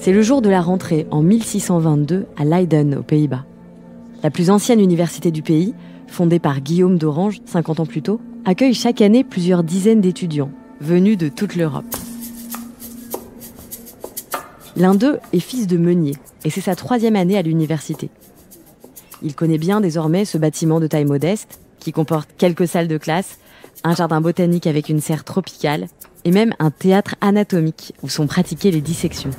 C'est le jour de la rentrée en 1622 à Leiden, aux Pays-Bas. La plus ancienne université du pays, fondée par Guillaume d'Orange 50 ans plus tôt, accueille chaque année plusieurs dizaines d'étudiants venus de toute l'Europe. L'un d'eux est fils de meunier et c'est sa 3e année à l'université. Il connaît bien désormais ce bâtiment de taille modeste qui comporte quelques salles de classe, un jardin botanique avec une serre tropicale et même un théâtre anatomique où sont pratiquées les dissections.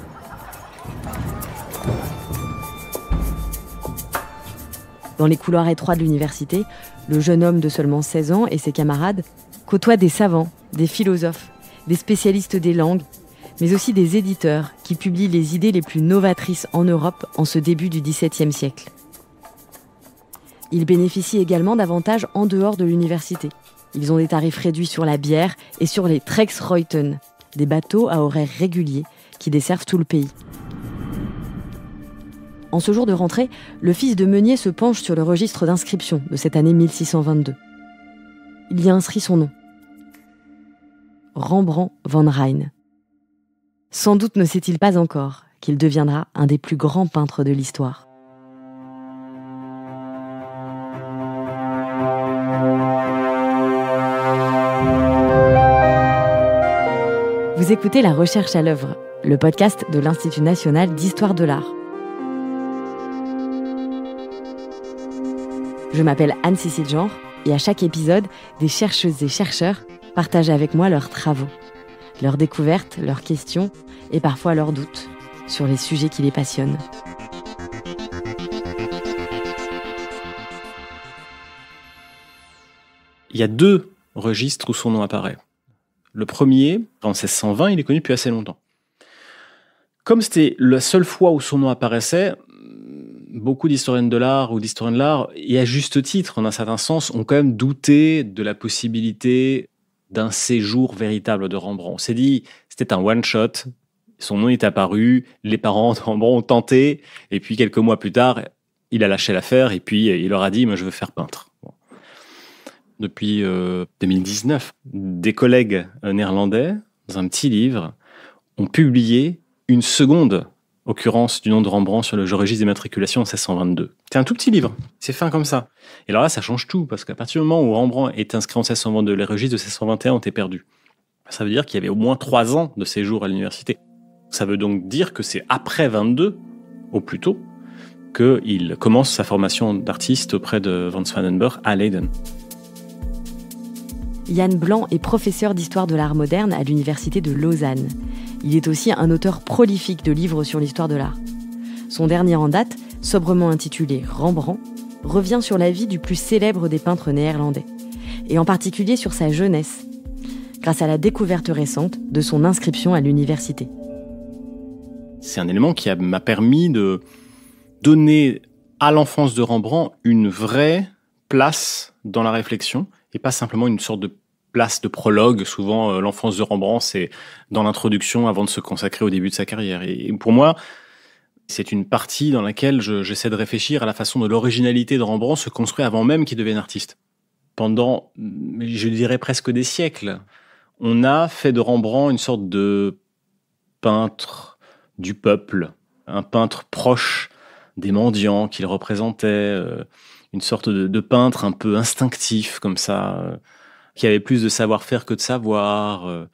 Dans les couloirs étroits de l'université, le jeune homme de seulement 16 ans et ses camarades côtoient des savants, des philosophes, des spécialistes des langues, mais aussi des éditeurs qui publient les idées les plus novatrices en Europe en ce début du XVIIe siècle. Ils bénéficient également d'avantages en dehors de l'université. Ils ont des tarifs réduits sur la bière et sur les Treksruiten, des bateaux à horaires réguliers qui desservent tout le pays. En ce jour de rentrée, le fils de meunier se penche sur le registre d'inscription de cette année 1622. Il y a inscrit son nom. Rembrandt van Rijn. Sans doute ne sait-il pas encore qu'il deviendra un des plus grands peintres de l'histoire. Vous écoutez La Recherche à l'œuvre, le podcast de l'Institut national d'histoire de l'art. Je m'appelle Anne-Cécile Genre et à chaque épisode, des chercheuses et chercheurs partagent avec moi leurs travaux, leurs découvertes, leurs questions et parfois leurs doutes sur les sujets qui les passionnent. Il y a 2 registres où son nom apparaît. Le premier, en 1620, il est connu depuis assez longtemps. Comme c'était la seule fois où son nom apparaissait, beaucoup d'historiennes de l'art ou d'historiens de l'art, et à juste titre, en un certain sens, ont quand même douté de la possibilité d'un séjour véritable de Rembrandt. On s'est dit, c'était un one-shot, son nom est apparu, les parents de Rembrandt ont tenté, et puis quelques mois plus tard, il a lâché l'affaire, et puis il leur a dit « moi je veux faire peintre ». Depuis 2019, des collègues néerlandais, dans un petit livre, ont publié une seconde occurrence du nom de Rembrandt sur le registre des matriculations en 1622. C'est un tout petit livre, c'est fin comme ça. Et alors là, ça change tout, parce qu'à partir du moment où Rembrandt est inscrit en 1622, les registres de 1621 ont été perdus. Ça veut dire qu'il y avait au moins 3 ans de séjour à l'université. Ça veut donc dire que c'est après 22, au plus tôt, qu'il commence sa formation d'artiste auprès de Van Swanenburgh à Leiden. Yann Blanc est professeur d'histoire de l'art moderne à l'université de Lausanne. Il est aussi un auteur prolifique de livres sur l'histoire de l'art. Son dernier en date, sobrement intitulé Rembrandt, revient sur la vie du plus célèbre des peintres néerlandais, et en particulier sur sa jeunesse, grâce à la découverte récente de son inscription à l'université. C'est un élément qui m'a permis de donner à l'enfance de Rembrandt une vraie place dans la réflexion, et pas simplement une sorte de place de prologue. Souvent, l'enfance de Rembrandt, c'est dans l'introduction avant de se consacrer au début de sa carrière. Et pour moi, c'est une partie dans laquelle j'essaie de réfléchir à la façon dont l'originalité de Rembrandt se construit avant même qu'il devienne artiste. Pendant, je dirais presque des siècles, on a fait de Rembrandt une sorte de peintre du peuple, un peintre proche des mendiants qu'il représentait, une sorte de peintre un peu instinctif comme ça, qui avait plus de savoir-faire que de savoir,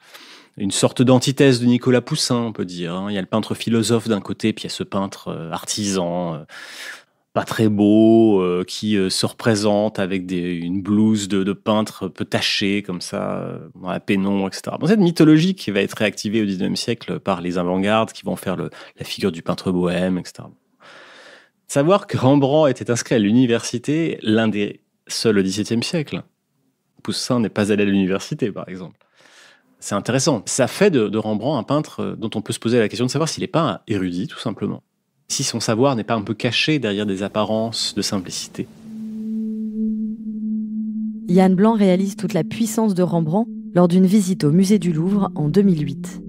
une sorte d'antithèse de Nicolas Poussin, on peut dire. Il y a le peintre philosophe d'un côté, puis il y a ce peintre artisan, pas très beau, qui se représente avec une blouse de peintre peu tachée, comme ça, dans la pénombre, etc. Bon, cette mythologie qui va être réactivée au XIXe siècle par les avant-gardes, qui vont faire la figure du peintre bohème, etc. Savoir que Rembrandt était inscrit à l'université, l'un des seuls au XVIIe siècle. Poussin n'est pas allé à l'université, par exemple. C'est intéressant. Ça fait de Rembrandt un peintre dont on peut se poser la question de savoir s'il n'est pas un érudit, tout simplement. Si son savoir n'est pas un peu caché derrière des apparences de simplicité. Yann Blanc réalise toute la puissance de Rembrandt lors d'une visite au musée du Louvre en 2008.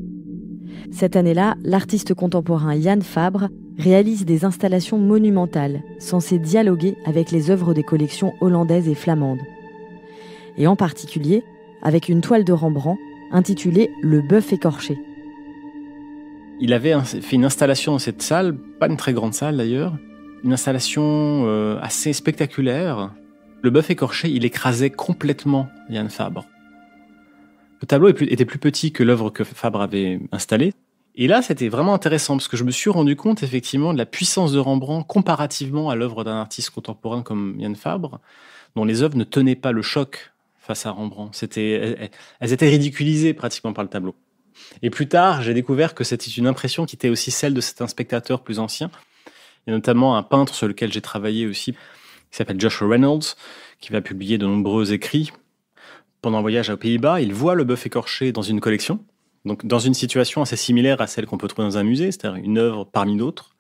Cette année-là, l'artiste contemporain Jan Fabre réalise des installations monumentales, censées dialoguer avec les œuvres des collections hollandaises et flamandes. Et en particulier, avec une toile de Rembrandt intitulée « Le bœuf écorché ». Il avait fait une installation dans cette salle, pas une très grande salle d'ailleurs, une installation assez spectaculaire. Le bœuf écorché, il écrasait complètement Yann Fabre. Le tableau était plus petit que l'œuvre que Fabre avait installée. Et là, c'était vraiment intéressant parce que je me suis rendu compte effectivement de la puissance de Rembrandt comparativement à l'œuvre d'un artiste contemporain comme Yann Fabre, dont les œuvres ne tenaient pas le choc face à Rembrandt. Elles étaient ridiculisées pratiquement par le tableau. Et plus tard, j'ai découvert que c'était une impression qui était aussi celle de certains spectateurs plus anciens. Il y a notamment un peintre sur lequel j'ai travaillé aussi, qui s'appelle Joshua Reynolds, qui va publier de nombreux écrits. Pendant un voyage aux Pays-Bas, il voit le bœuf écorché dans une collection, donc dans une situation assez similaire à celle qu'on peut trouver dans un musée, c'est-à-dire une œuvre parmi d'autres.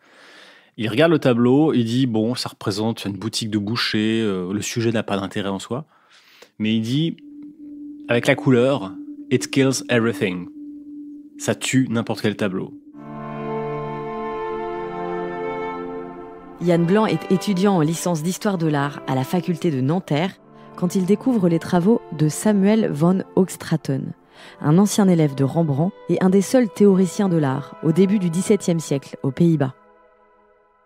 Il regarde le tableau, il dit, bon, ça représente une boutique de boucher, le sujet n'a pas d'intérêt en soi, mais il dit, avec la couleur, it kills everything. Ça tue n'importe quel tableau. Yann Blanc est étudiant en licence d'histoire de l'art à la faculté de Nanterre quand il découvre les travaux de Samuel van Hoogstraten, un ancien élève de Rembrandt et un des seuls théoriciens de l'art au début du XVIIe siècle aux Pays-Bas.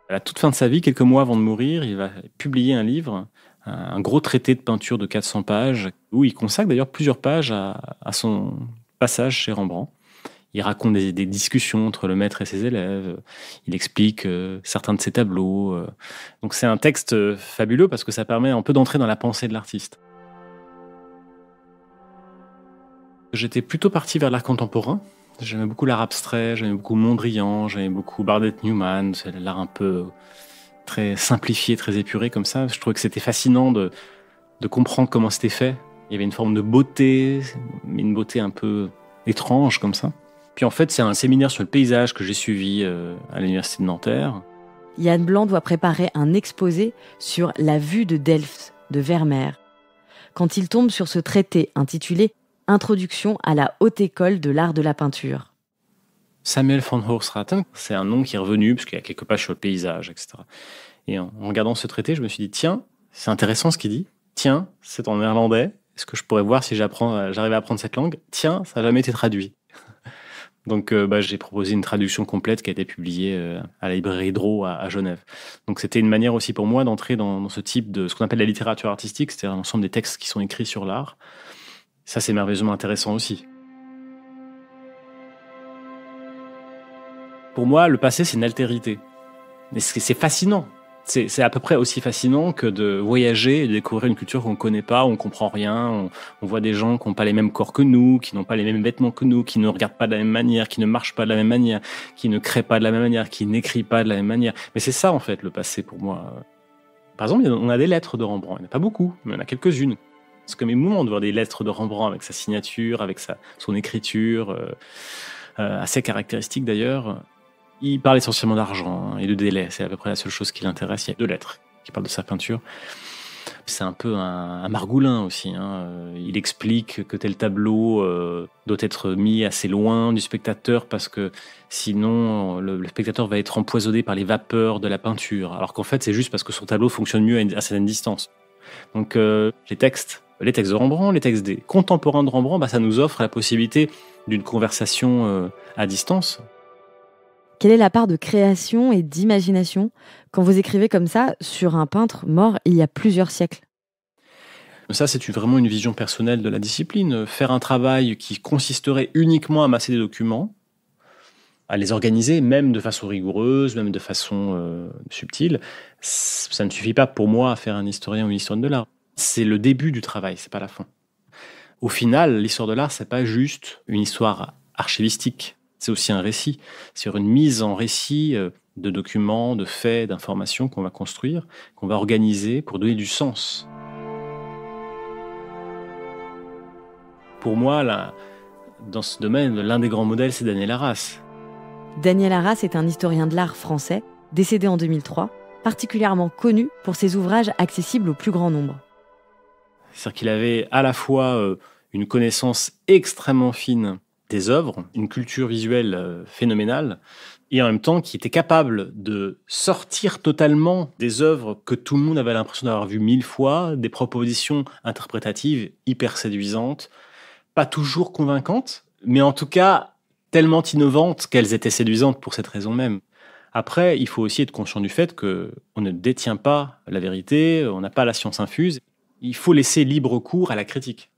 À la toute fin de sa vie, quelques mois avant de mourir, il va publier un livre, un gros traité de peinture de 400 pages, où il consacre d'ailleurs plusieurs pages à son passage chez Rembrandt. Il raconte des discussions entre le maître et ses élèves. Il explique certains de ses tableaux. Donc c'est un texte fabuleux parce que ça permet un peu d'entrer dans la pensée de l'artiste. J'étais plutôt parti vers l'art contemporain. J'aimais beaucoup l'art abstrait, j'aimais beaucoup Mondrian, j'aimais beaucoup Barnett Newman. C'est l'art un peu très simplifié, très épuré comme ça. Je trouvais que c'était fascinant de comprendre comment c'était fait. Il y avait une forme de beauté, mais une beauté un peu étrange comme ça. Puis en fait, c'est un séminaire sur le paysage que j'ai suivi à l'université de Nanterre. Yann Blanc doit préparer un exposé sur la vue de Delft de Vermeer, quand il tombe sur ce traité intitulé « Introduction à la haute école de l'art de la peinture ». Samuel van Hoogstraten, c'est un nom qui est revenu, parce qu'il y a quelques pages sur le paysage, etc. Et en regardant ce traité, je me suis dit, tiens, c'est intéressant ce qu'il dit. Tiens, c'est en néerlandais. Est-ce que je pourrais voir si j'arrive à apprendre cette langue? Tiens, ça n'a jamais été traduit. Donc j'ai proposé une traduction complète qui a été publiée à la librairie Draw à Genève. Donc c'était une manière aussi pour moi d'entrer dans ce type de ce qu'on appelle la littérature artistique, c'est-à-dire l'ensemble des textes qui sont écrits sur l'art. Ça, c'est merveilleusement intéressant aussi. Pour moi, le passé, c'est une altérité. Mais c'est fascinant. C'est à peu près aussi fascinant que de voyager et de découvrir une culture qu'on ne connaît pas, on ne comprend rien. On voit des gens qui n'ont pas les mêmes corps que nous, qui n'ont pas les mêmes vêtements que nous, qui ne regardent pas de la même manière, qui ne marchent pas de la même manière, qui ne créent pas de la même manière, qui n'écrivent pas de la même manière. Mais c'est ça, en fait, le passé pour moi. Par exemple, on a des lettres de Rembrandt. Il n'y en a pas beaucoup, mais il y en a quelques-unes. C'est comme émouvant de voir des lettres de Rembrandt avec sa signature, avec son écriture, assez caractéristique d'ailleurs. Il parle essentiellement d'argent et de délai. C'est à peu près la seule chose qui l'intéresse. Il y a 2 lettres qui parlent de sa peinture. C'est un peu un margoulin aussi. Il explique que tel tableau doit être mis assez loin du spectateur parce que sinon le spectateur va être empoisonné par les vapeurs de la peinture. Alors qu'en fait, c'est juste parce que son tableau fonctionne mieux à certaine distance. Donc les textes de Rembrandt, les textes des contemporains de Rembrandt, ça nous offre la possibilité d'une conversation à distance. Quelle est la part de création et d'imagination quand vous écrivez comme ça sur un peintre mort il y a plusieurs siècles? Ça, c'est vraiment une vision personnelle de la discipline. Faire un travail qui consisterait uniquement à masser des documents, à les organiser, même de façon rigoureuse, même de façon subtile, ça ne suffit pas pour moi à faire un historien ou une historienne de l'art. C'est le début du travail, c'est pas la fin. Au final, l'histoire de l'art, c'est pas juste une histoire archivistique. C'est aussi un récit. C'est une mise en récit de documents, de faits, d'informations qu'on va construire, qu'on va organiser pour donner du sens. Pour moi, dans ce domaine, l'un des grands modèles, c'est Daniel Arras. Daniel Arras est un historien de l'art français, décédé en 2003, particulièrement connu pour ses ouvrages accessibles au plus grand nombre. C'est-à-dire qu'il avait à la fois une connaissance extrêmement fine des œuvres, une culture visuelle phénoménale, et en même temps qui était capable de sortir totalement des œuvres que tout le monde avait l'impression d'avoir vues 1000 fois, des propositions interprétatives hyper séduisantes, pas toujours convaincantes, mais en tout cas tellement innovantes qu'elles étaient séduisantes pour cette raison même. Après, il faut aussi être conscient du fait qu'on ne détient pas la vérité, on n'a pas la science infuse. Il faut laisser libre cours à la critique.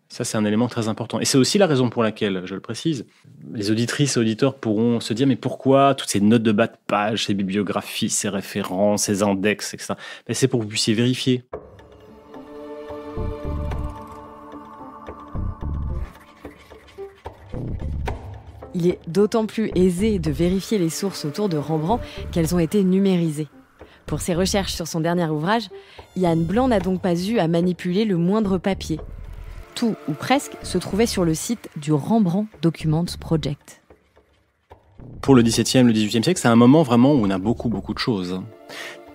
Ça, c'est un élément très important. Et c'est aussi la raison pour laquelle, je le précise, les auditrices et auditeurs pourront se dire « Mais pourquoi toutes ces notes de bas de page, ces bibliographies, ces références, ces index, etc. » C'est pour que vous puissiez vérifier. Il est d'autant plus aisé de vérifier les sources autour de Rembrandt qu'elles ont été numérisées. Pour ses recherches sur son dernier ouvrage, Yann Blanc n'a donc pas eu à manipuler le moindre papier. Tout, ou presque, se trouvait sur le site du Rembrandt Documents Project. Pour le XVIIe, le XVIIIe siècle, c'est un moment vraiment où on a beaucoup de choses.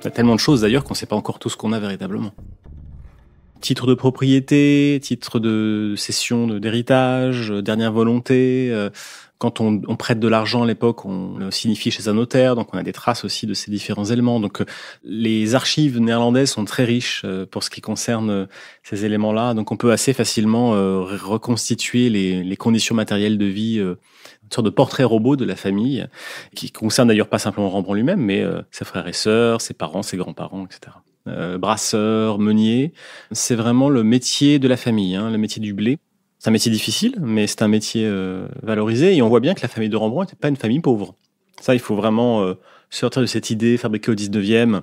Il y a tellement de choses d'ailleurs qu'on ne sait pas encore tout ce qu'on a véritablement. Titre de propriété, titre de cession d'héritage, dernière volonté. Quand on prête de l'argent à l'époque, on le signifie chez un notaire, donc on a des traces aussi de ces différents éléments. Donc les archives néerlandaises sont très riches pour ce qui concerne ces éléments-là. Donc on peut assez facilement reconstituer les conditions matérielles de vie, une sorte de portrait robot de la famille, qui concerne d'ailleurs pas simplement Rembrandt lui-même, mais ses frères et sœurs, ses parents, ses grands-parents, etc. Brasseur, meunier, c'est vraiment le métier de la famille, le métier du blé. C'est un métier difficile, mais c'est un métier valorisé. Et on voit bien que la famille de Rembrandt n'était pas une famille pauvre. Ça, il faut vraiment sortir de cette idée fabriquée au 19e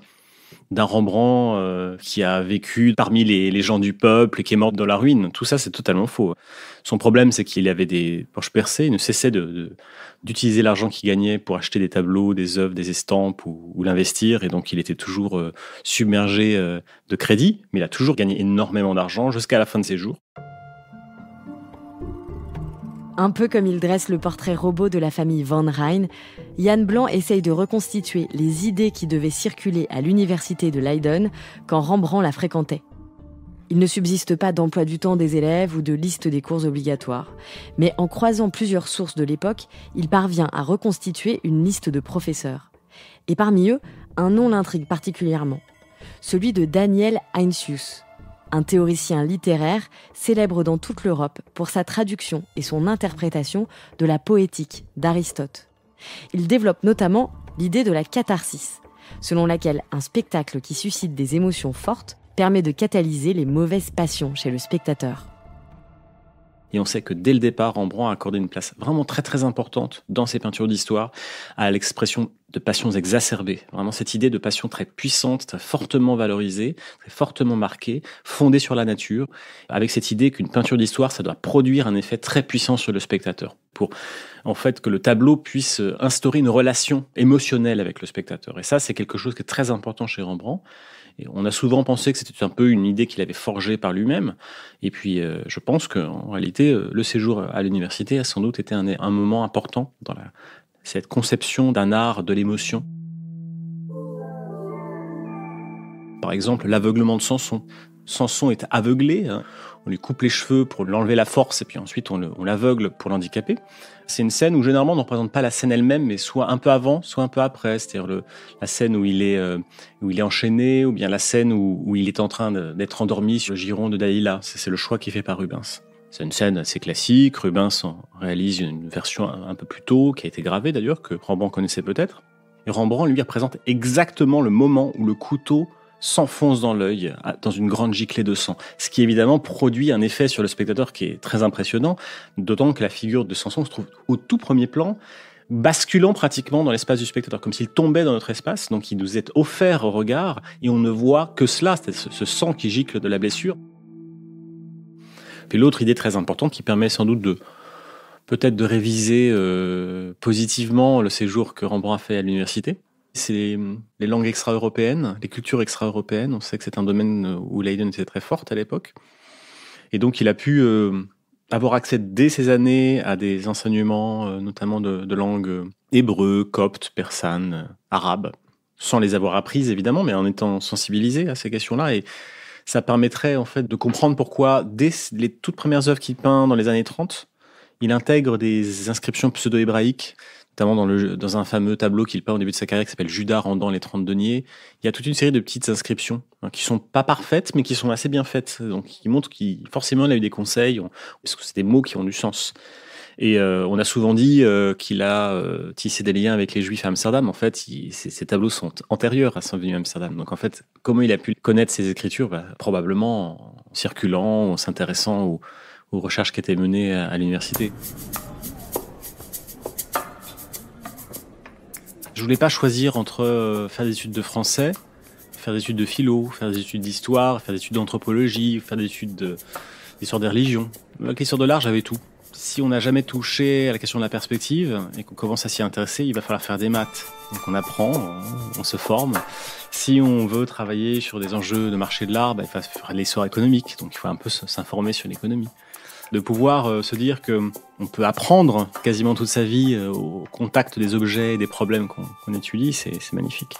d'un Rembrandt qui a vécu parmi les gens du peuple et qui est mort dans la ruine. Tout ça, c'est totalement faux. Son problème, c'est qu'il avait des poches percées. Il ne cessait d'utiliser l'argent qu'il gagnait pour acheter des tableaux, des œuvres, des estampes ou l'investir. Et donc, il était toujours submergé de crédit. Mais il a toujours gagné énormément d'argent jusqu'à la fin de ses jours. Un peu comme il dresse le portrait robot de la famille Van Rijn, Yann Blanc essaye de reconstituer les idées qui devaient circuler à l'université de Leiden quand Rembrandt la fréquentait. Il ne subsiste pas d'emploi du temps des élèves ou de liste des cours obligatoires. Mais en croisant plusieurs sources de l'époque, il parvient à reconstituer une liste de professeurs. Et parmi eux, un nom l'intrigue particulièrement. Celui de Daniel Heinsius, un théoricien littéraire célèbre dans toute l'Europe pour sa traduction et son interprétation de la poétique d'Aristote. Il développe notamment l'idée de la catharsis, selon laquelle un spectacle qui suscite des émotions fortes permet de catalyser les mauvaises passions chez le spectateur. Et on sait que dès le départ, Rembrandt a accordé une place vraiment très importante dans ses peintures d'histoire à l'expression de passions exacerbées. Vraiment cette idée de passion très puissante, très fortement valorisée, très fortement marquée, fondée sur la nature, avec cette idée qu'une peinture d'histoire, ça doit produire un effet très puissant sur le spectateur, pour en fait que le tableau puisse instaurer une relation émotionnelle avec le spectateur. Et ça, c'est quelque chose qui est très important chez Rembrandt. Et on a souvent pensé que c'était un peu une idée qu'il avait forgée par lui-même. Et puis, je pense qu'en réalité, le séjour à l'université a sans doute été un moment important dans cette conception d'un art de l'émotion. Par exemple, l'aveuglement de Samson. Samson est aveuglé, on lui coupe les cheveux pour lui enlever la force et puis ensuite on l'aveugle pour l'handicaper. C'est une scène où généralement on ne représente pas la scène elle-même, mais soit un peu avant, soit un peu après. C'est-à-dire la scène où il est enchaîné, ou bien la scène où il est en train d'être endormi sur le giron de Dalila. C'est le choix qui est fait par Rubens. C'est une scène assez classique. Rubens en réalise une version un peu plus tôt, qui a été gravée d'ailleurs, que Rembrandt connaissait peut-être. Et Rembrandt, lui, représente exactement le moment où le couteau s'enfonce dans l'œil, dans une grande giclée de sang. Ce qui évidemment produit un effet sur le spectateur qui est très impressionnant, d'autant que la figure de Samson se trouve au tout premier plan, basculant pratiquement dans l'espace du spectateur, comme s'il tombait dans notre espace, donc il nous est offert au regard, et on ne voit que cela, c'est ce sang qui gicle de la blessure. Puis l'autre idée très importante qui permet sans doute peut-être de réviser positivement le séjour que Rembrandt a fait à l'université, c'est les langues extra-européennes, les cultures extra-européennes. On sait que c'est un domaine où Leiden était très forte à l'époque. Et donc, il a pu avoir accès dès ces années à des enseignements, notamment de langues hébreu, copte, persane, arabe, sans les avoir apprises évidemment, mais en étant sensibilisé à ces questions-là. Et ça permettrait en fait de comprendre pourquoi, dès les toutes premières œuvres qu'il peint dans les années 30, il intègre des inscriptions pseudo-hébraïques, notamment dans un fameux tableau qu'il peint au début de sa carrière qui s'appelle Judas rendant les 30 deniers. Il y a toute une série de petites inscriptions qui sont pas parfaites, mais qui sont assez bien faites. Donc, qui montrent qu'il forcément il a eu des conseils, parce que c'est des mots qui ont du sens. Et on a souvent dit qu'il a tissé des liens avec les Juifs à Amsterdam. En fait, ces tableaux sont antérieurs à sa venue à Amsterdam. Donc en fait, comment il a pu connaître ces écritures? Probablement en circulant, en s'intéressant aux recherches qui étaient menées à l'université. Je voulais pas choisir entre faire des études de français, faire des études de philo, faire des études d'histoire, faire des études d'anthropologie, faire des études d'histoire des religions. Avec l'histoire de l'art, j'avais tout. Si on n'a jamais touché à la question de la perspective et qu'on commence à s'y intéresser, il va falloir faire des maths. Donc on apprend, on se forme. Si on veut travailler sur des enjeux de marché de l'art, il faut faire de l'histoire économique. Donc il faut un peu s'informer sur l'économie. De pouvoir se dire que on peut apprendre quasiment toute sa vie au contact des objets et des problèmes qu'on étudie, c'est magnifique.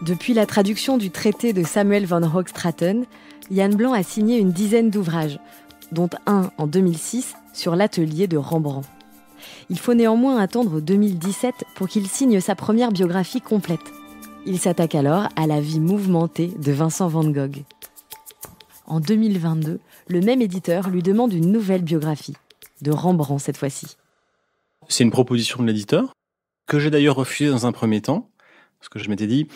Depuis la traduction du traité de Samuel van Hoogstraten, Yann Blanc a signé une dizaine d'ouvrages, dont un en 2006 sur l'atelier de Rembrandt. Il faut néanmoins attendre 2017 pour qu'il signe sa première biographie complète. Il s'attaque alors à la vie mouvementée de Vincent van Gogh. En 2022, le même éditeur lui demande une nouvelle biographie, de Rembrandt cette fois-ci. C'est une proposition de l'éditeur, que j'ai d'ailleurs refusée dans un premier temps, parce que je m'étais dit,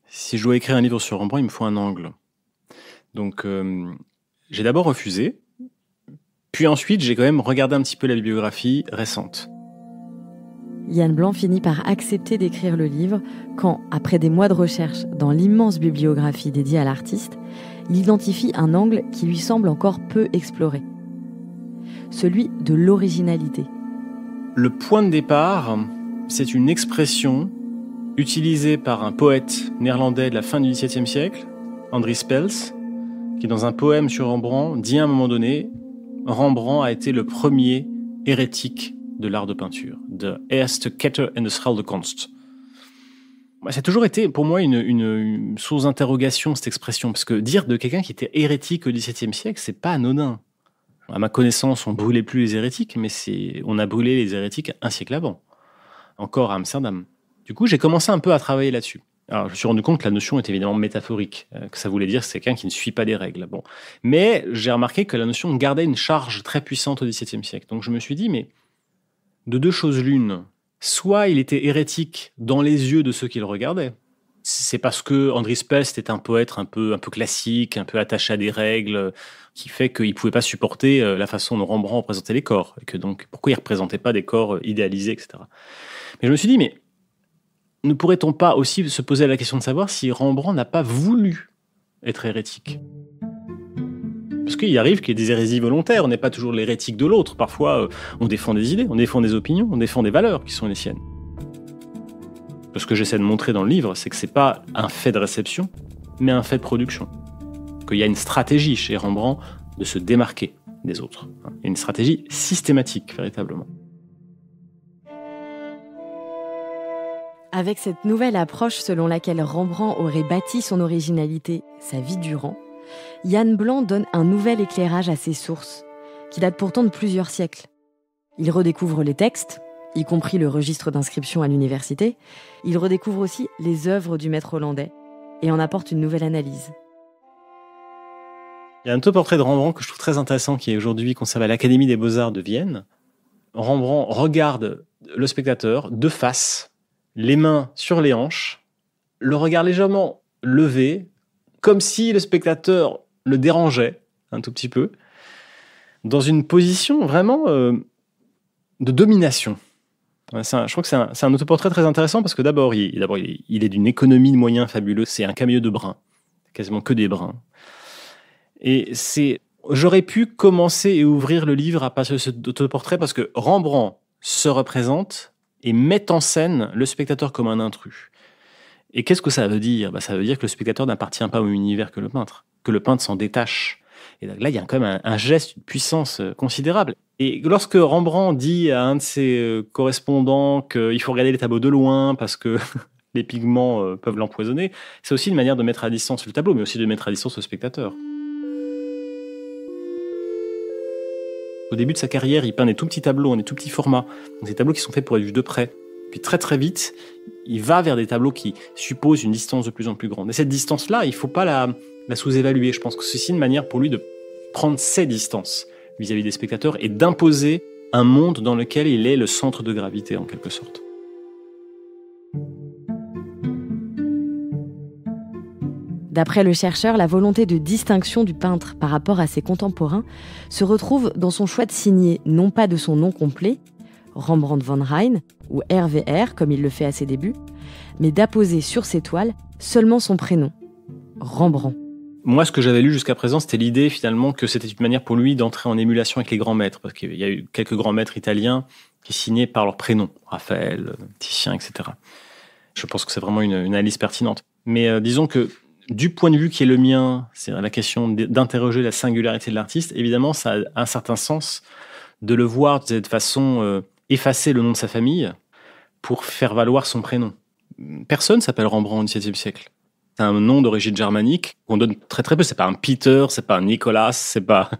si je dois écrire un livre sur Rembrandt, il me faut un angle. Donc j'ai d'abord refusé, puis ensuite j'ai quand même regardé un petit peu la bibliographie récente. Yann Blanc finit par accepter d'écrire le livre quand, après des mois de recherche dans l'immense bibliographie dédiée à l'artiste, il identifie un angle qui lui semble encore peu exploré. Celui de l'originalité. Le point de départ, c'est une expression utilisée par un poète néerlandais de la fin du XVIIe siècle, Andries Spels, qui dans un poème sur Rembrandt dit à un moment donné « Rembrandt a été le premier hérétique de l'art de peinture, de eerste ketter in de schilderkunst ». Ça a toujours été pour moi une source d'interrogation, cette expression, parce que dire de quelqu'un qui était hérétique au XVIIe siècle, c'est pas anodin. À ma connaissance, on brûlait plus les hérétiques, mais on a brûlé les hérétiques un siècle avant, encore à Amsterdam. Du coup, j'ai commencé un peu à travailler là-dessus. Alors, je me suis rendu compte que la notion est évidemment métaphorique, que ça voulait dire que c'est quelqu'un qui ne suit pas des règles. Bon. Mais j'ai remarqué que la notion gardait une charge très puissante au XVIIe siècle. Donc je me suis dit, mais de deux choses l'une, soit il était hérétique dans les yeux de ceux qui le regardaient. C'est parce que Andries Spels était un poète un peu classique, un peu attaché à des règles, qui fait qu'il ne pouvait pas supporter la façon dont Rembrandt représentait les corps. Et que donc, pourquoi il ne représentait pas des corps idéalisés, etc. Mais je me suis dit, mais ne pourrait-on pas aussi se poser la question de savoir si Rembrandt n'a pas voulu être hérétique? Parce qu'il arrive qu'il y ait des hérésies volontaires, on n'est pas toujours l'hérétique de l'autre. Parfois, on défend des idées, on défend des opinions, on défend des valeurs qui sont les siennes. Ce que j'essaie de montrer dans le livre, c'est que c'est pas un fait de réception, mais un fait de production. Qu'il y a une stratégie chez Rembrandt de se démarquer des autres. Il y a une stratégie systématique, véritablement. Avec cette nouvelle approche selon laquelle Rembrandt aurait bâti son originalité sa vie durant, Yann Blanc donne un nouvel éclairage à ses sources, qui datent pourtant de plusieurs siècles. Il redécouvre les textes, y compris le registre d'inscription à l'université. Il redécouvre aussi les œuvres du maître hollandais et en apporte une nouvelle analyse. Il y a un autoportrait de Rembrandt que je trouve très intéressant qui est aujourd'hui conservé à l'Académie des Beaux-Arts de Vienne. Rembrandt regarde le spectateur de face, les mains sur les hanches, le regard légèrement levé, comme si le spectateur le dérangeait un tout petit peu, dans une position vraiment de domination. Je crois que c'est un autoportrait très intéressant parce que d'abord, il est d'une économie de moyens fabuleuse. C'est un camion de brins, quasiment que des brins. Et j'aurais pu commencer et ouvrir le livre à partir de cet autoportrait parce que Rembrandt se représente et met en scène le spectateur comme un intrus. Et qu'est-ce que ça veut dire? Ça veut dire que le spectateur n'appartient pas au même univers que le peintre s'en détache. Et là, il y a quand même un geste, une puissance considérable. Et lorsque Rembrandt dit à un de ses correspondants qu'il faut regarder les tableaux de loin parce que les pigments peuvent l'empoisonner, c'est aussi une manière de mettre à distance le tableau, mais aussi de mettre à distance le spectateur. Au début de sa carrière, il peint des tout petits tableaux, des tout petits formats. Donc des tableaux qui sont faits pour être vus de près. Puis très très vite, il va vers des tableaux qui supposent une distance de plus en plus grande. Et cette distance-là, il ne faut pas la sous-évaluer. Je pense que c'est une manière pour lui de prendre ses distances. vis-à-vis des spectateurs et d'imposer un monde dans lequel il est le centre de gravité, en quelque sorte. D'après le chercheur, la volonté de distinction du peintre par rapport à ses contemporains se retrouve dans son choix de signer non pas de son nom complet, Rembrandt van Rijn, ou RVR comme il le fait à ses débuts, mais d'apposer sur ses toiles seulement son prénom, Rembrandt. Moi, ce que j'avais lu jusqu'à présent, c'était l'idée finalement que c'était une manière pour lui d'entrer en émulation avec les grands maîtres, parce qu'il y a eu quelques grands maîtres italiens qui signaient par leur prénom, Raphaël, Titien, etc. Je pense que c'est vraiment une analyse pertinente. Mais disons que du point de vue qui est le mien, c'est la question d'interroger la singularité de l'artiste, évidemment, ça a un certain sens de le voir de cette façon effacer le nom de sa famille pour faire valoir son prénom. Personne s'appelle Rembrandt au XVIIe siècle. C'est un nom d'origine germanique qu'on donne très très peu. C'est pas un Peter, c'est pas un Nicolas, c'est pas...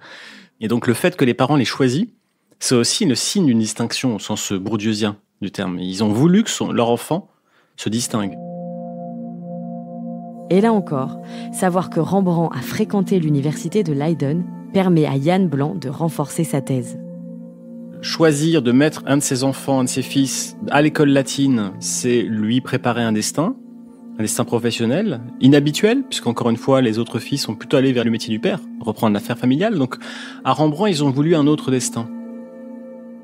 Et donc le fait que les parents l'aient choisi, c'est aussi le signe d'une distinction au sens bourdieusien du terme. Ils ont voulu que leur enfant se distingue. Et là encore, savoir que Rembrandt a fréquenté l'université de Leiden permet à Yann Blanc de renforcer sa thèse. Choisir de mettre un de ses enfants, un de ses fils à l'école latine, c'est lui préparer un destin professionnel, inhabituel, puisqu'encore une fois, les autres fils sont plutôt allés vers le métier du père, reprendre l'affaire familiale. Donc, à Rembrandt, ils ont voulu un autre destin.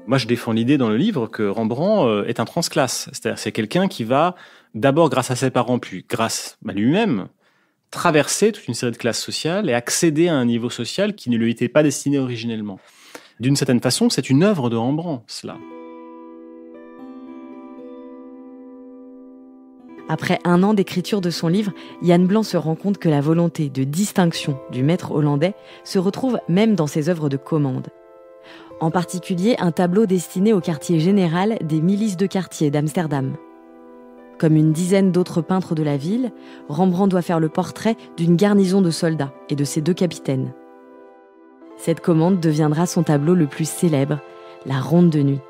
Moi, je défends l'idée dans le livre que Rembrandt est un transclasse. C'est-à-dire, c'est quelqu'un qui va, d'abord grâce à ses parents, puis grâce à lui-même, traverser toute une série de classes sociales et accéder à un niveau social qui ne lui était pas destiné originellement. D'une certaine façon, c'est une œuvre de Rembrandt, cela. Après 1 an d'écriture de son livre, Yann Blanc se rend compte que la volonté de distinction du maître hollandais se retrouve même dans ses œuvres de commande. En particulier, un tableau destiné au quartier général des milices de quartier d'Amsterdam. Comme une dizaine d'autres peintres de la ville, Rembrandt doit faire le portrait d'une garnison de soldats et de ses 2 capitaines. Cette commande deviendra son tableau le plus célèbre, la Ronde de nuit.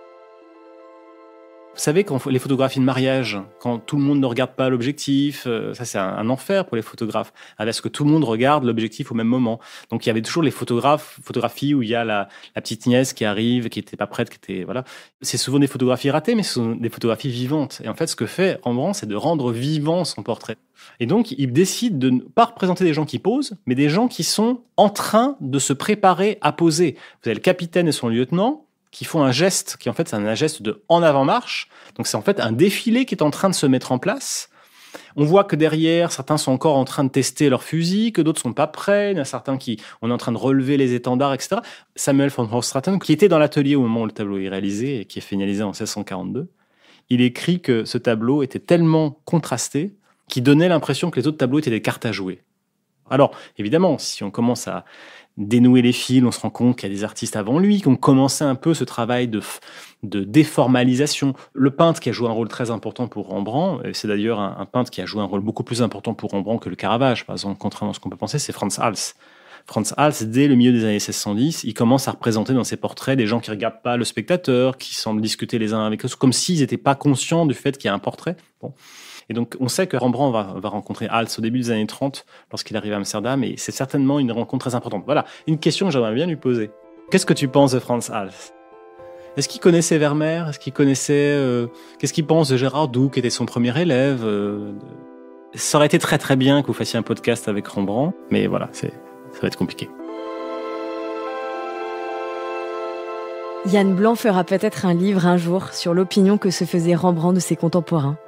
Vous savez, quand les photographies de mariage, quand tout le monde ne regarde pas l'objectif, ça c'est un enfer pour les photographes. Parce que tout le monde regarde l'objectif au même moment. Donc il y avait toujours les photographies où il y a la petite nièce qui arrive, qui était pas prête, voilà. C'est souvent des photographies ratées, mais ce sont des photographies vivantes. Et en fait, ce que fait Rembrandt, c'est de rendre vivant son portrait. Et donc, il décide de ne pas représenter des gens qui posent, mais des gens qui sont en train de se préparer à poser. Vous avez le capitaine et son lieutenant qui font un geste, qui en fait c'est un geste de en avant-marche. Donc c'est en fait un défilé qui est en train de se mettre en place. On voit que derrière, certains sont encore en train de tester leurs fusils, que d'autres sont pas prêts. Il y en a certains on est en train de relever les étendards, etc. Samuel von Hoogstraten, qui était dans l'atelier au moment où le tableau est réalisé et qui est finalisé en 1642, il écrit que ce tableau était tellement contrasté qu'il donnait l'impression que les autres tableaux étaient des cartes à jouer. Alors, évidemment, si on commence à dénouer les fils, on se rend compte qu'il y a des artistes avant lui qui ont commencé un peu ce travail de déformalisation. Le peintre qui a joué un rôle très important pour Rembrandt, et c'est d'ailleurs un peintre qui a joué un rôle beaucoup plus important pour Rembrandt que le Caravage, par exemple, contrairement à ce qu'on peut penser, c'est Frans Hals. Frans Hals, dès le milieu des années 1610, il commence à représenter dans ses portraits des gens qui ne regardent pas le spectateur, qui semblent discuter les uns avec les autres, comme s'ils n'étaient pas conscients du fait qu'il y a un portrait. Bon. Et donc, on sait que Rembrandt va rencontrer Hals au début des années 30, lorsqu'il arrive à Amsterdam, et c'est certainement une rencontre très importante. Voilà, une question que j'aimerais bien lui poser. Qu'est-ce que tu penses de Frans Hals ? Est-ce qu'il connaissait Vermeer ? Est-ce qu'il connaissait... Qu'est-ce qu'il pense de Gérard Doux, qui était son premier élève ? Ça aurait été très très bien que vous fassiez un podcast avec Rembrandt, mais voilà, ça va être compliqué. Yann Blanc fera peut-être un livre un jour sur l'opinion que se faisait Rembrandt de ses contemporains.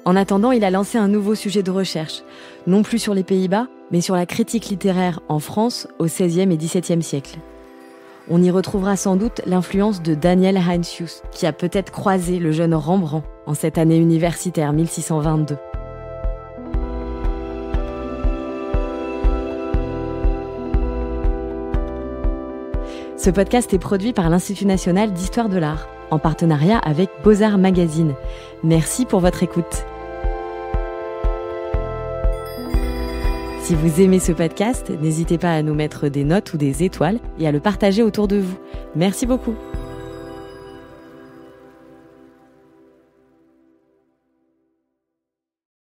En attendant, il a lancé un nouveau sujet de recherche, non plus sur les Pays-Bas, mais sur la critique littéraire en France au XVIe et XVIIe siècle. On y retrouvera sans doute l'influence de Daniel Heinsius, qui a peut-être croisé le jeune Rembrandt en cette année universitaire 1622. Ce podcast est produit par l'Institut national d'histoire de l'art, en partenariat avec Beaux-Arts Magazine. Merci pour votre écoute. Si vous aimez ce podcast, n'hésitez pas à nous mettre des notes ou des étoiles et à le partager autour de vous. Merci beaucoup.